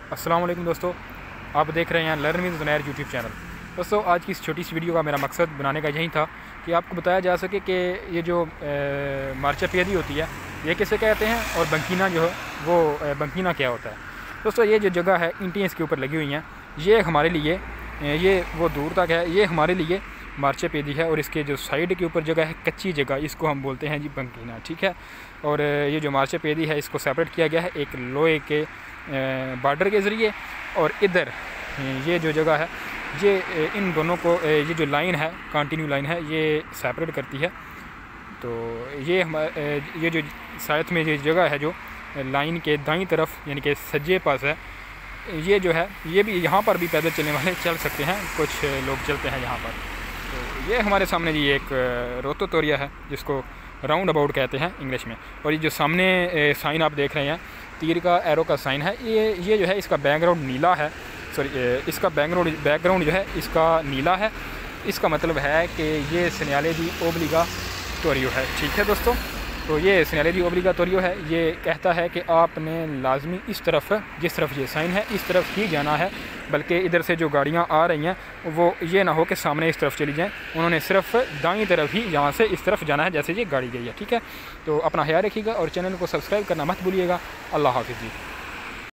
अस्सलाम वालेकुम दोस्तों, आप देख रहे हैं learn with Zunair YouTube channel. दोस्तों, आज की इस छोटी सी वीडियो का मेरा मकसद बनाने का यही था कि आपको बताया जा सके कि ये जो मार्चा पेदी होती है ये किसे कहते हैं और बंकीना जो है वो बंकीना क्या होता है। दोस्तों, ये जो जगह है ईंटें इसके ऊपर लगी हुई हैं, ये हमारे लिए ये वो दूर तक है, ये हमारे लिए मार्चा पेदी है। और इसके जो साइड के ऊपर जगह है कच्ची जगह, इसको हम बोलते हैं जी बंकीना, ठीक है। और ये जो मार्चा पेदी है इसको सेपरेट किया गया है एक लोहे के बॉर्डर के ज़रिए। और इधर ये जो जगह है ये इन दोनों को ये जो लाइन है कंटिन्यू लाइन है ये सेपरेट करती है। तो ये जो साथ में ये जगह है जो लाइन के दाईं तरफ यानी कि सज्जे पास है, ये जो है ये भी यहाँ पर भी पैदल चलने वाले चल सकते हैं, कुछ लोग चलते हैं यहाँ पर। तो ये हमारे सामने जी एक रोतो तोरिया है जिसको राउंड अबाउट कहते हैं इंग्लिश में। और ये जो सामने साइन आप देख रहे हैं तीर का एरो का साइन है, ये जो है इसका बैकग्राउंड नीला है। सॉरी, इसका बैकग्राउंड जो है इसका नीला है। इसका मतलब है कि ये सिन्याले दी ओब्लिगा तोरियो है, ठीक है दोस्तों। तो ये सिन्याले दी ओब्लिगा तोरियो है, ये कहता है कि आपने लाजमी इस तरफ, जिस तरफ ये साइन है इस तरफ ही जाना है, बल्कि इधर से जो गाड़ियाँ आ रही हैं वो ये ना हो कि सामने इस तरफ चली जाएं। उन्होंने सिर्फ दाईं तरफ ही यहाँ से इस तरफ जाना है जैसे ये गाड़ी गई है, ठीक है। तो अपना ख्याल रखिएगा और चैनल को सब्सक्राइब करना मत भूलिएगा। अल्लाह हाफ़िज़ जी।